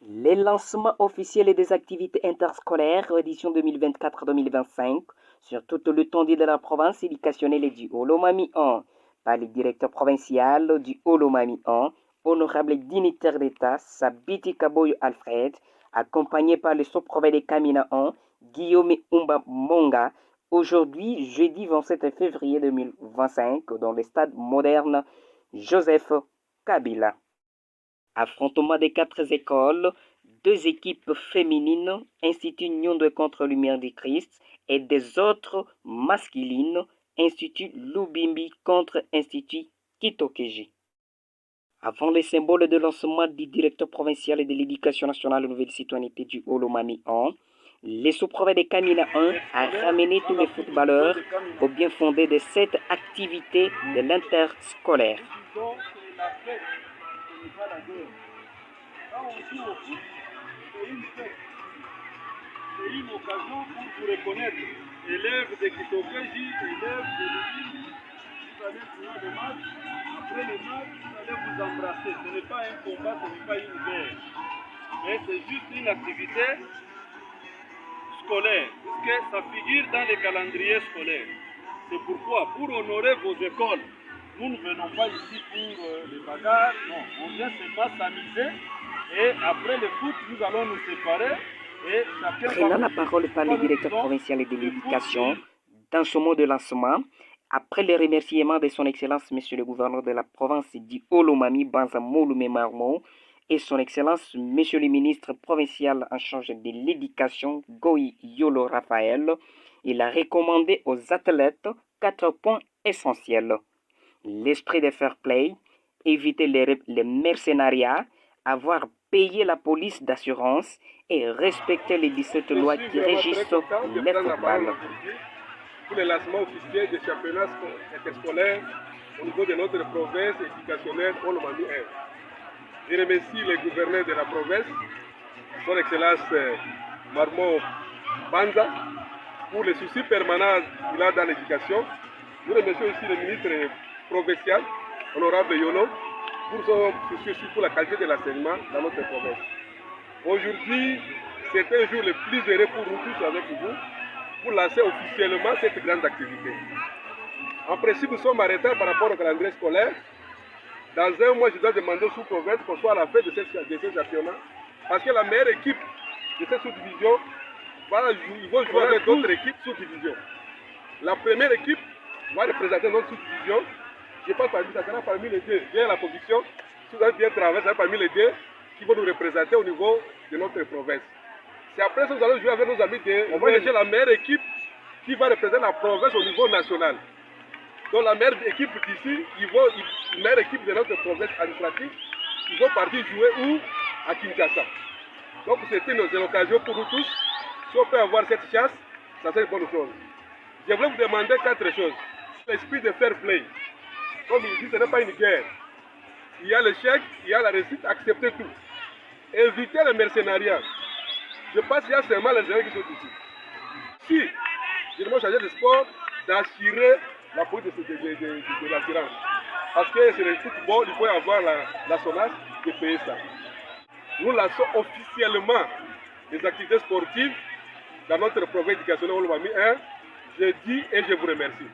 Les lancements officiels des activités interscolaires édition 2024-2025 sur toute l'étendue de la province éducationnelle du Haut-Lomami 1 par le directeur provincial du Haut-Lomami 1, honorable dignitaire d'État Sabiti Kaboyo Alfred, accompagné par le sous-préfet de Kamina 1, Guillaume Umba Monga, aujourd'hui jeudi 27 février 2025 dans le stade moderne Joseph Kabila. Affrontement des 4 écoles, 2 équipes féminines, Institut Nyondo contre Lumière du Christ, et des autres masculines, Institut Lubimbi contre Institut Kitokeji. Avant les symboles de lancement du directeur provincial de l'éducation nationale et nouvelle citoyenneté du Haut-Lomami 1, les sous-préfets de Kamina 1 a ramené tous les footballeurs au bien fondé de cette activité de l'interscolaire. Quand on joue au foot, c'est une fête. C'est une occasion pour vous reconnaître. Élèves de Kitokeji, élèves de Lubimbi, vous allez jouer le match. Après le match, vous allez vous embrasser. Ce n'est pas un combat, ce n'est pas une guerre. Mais c'est juste une activité scolaire. Parce que ça figure dans les calendriers scolaires. C'est pourquoi, pour honorer vos écoles, nous ne venons pas ici pour les bagarres. Non, on vient seulement s'amuser. Et après le foot, nous allons nous séparer. Et chacun prenant la parole par le directeur provincial de l'éducation, dans ce mot de lancement, après les remerciements de son Excellence, Monsieur le gouverneur de la province du Haut-Lomami, Banza Mouloumé Marmo, et son Excellence, Monsieur le ministre provincial en charge de l'éducation, Goï Yolo Raphaël, il a recommandé aux athlètes 4 points essentiels. L'esprit de fair play, éviter les mercenariats, avoir payé la police d'assurance et respecter les 17 lois qui régissent les footballs. Pour les lancements officiels des championnats interscolaires au niveau de notre province éducationnelle Haut-Lomami 1. Je remercie le gouverneur de la province, son Excellence Marmo Banza, pour les soucis permanents qu'il a dans l'éducation. Nous remercions aussi le ministre provincial, honorable Yolo, pour son souci pour la qualité de l'enseignement dans notre province. Aujourd'hui, c'est un jour le plus heureux pour nous tous avec vous, pour lancer officiellement cette grande activité. En principe, nous sommes arrêtés par rapport au calendrier scolaire. Dans un mois, je dois demander au sous-province qu'on soit à la fin de ces championnats, parce que la meilleure équipe de cette sous-division ils vont jouer avec d'autres équipes sous-division. La première équipe va représenter notre sous-division. Je pense que ça sera parmi les deux. J'ai la conviction, si vous avez bien travaillé, ça sera parmi les deux qui vont nous représenter au niveau de notre province. C'est après ça que nous allons jouer avec nos amis on va chercher la meilleure équipe qui va représenter la province au niveau national. Donc la meilleure équipe d'ici, la meilleure équipe de notre province administrative, ils vont partir jouer où? À Kinshasa. Donc c'était une occasion pour nous tous. Si on peut avoir cette chance, ça serait une bonne chose. Je voulais vous demander 4 choses. L'esprit de fair play. Comme il dit, ce n'est pas une guerre. Il y a le chèque, il y a la réussite, acceptez tout. Évitez le mercenariat. Je pense qu'il y a seulement les gens qui sont ici. Si, je demande au chargé de sport d'assurer la police de l'assurance. Parce que c'est le football, il faut y avoir la SONAS de payer ça. Nous lançons officiellement les activités sportives dans notre province éducationnelle Haut-Lomami 1. Je dis et je vous remercie.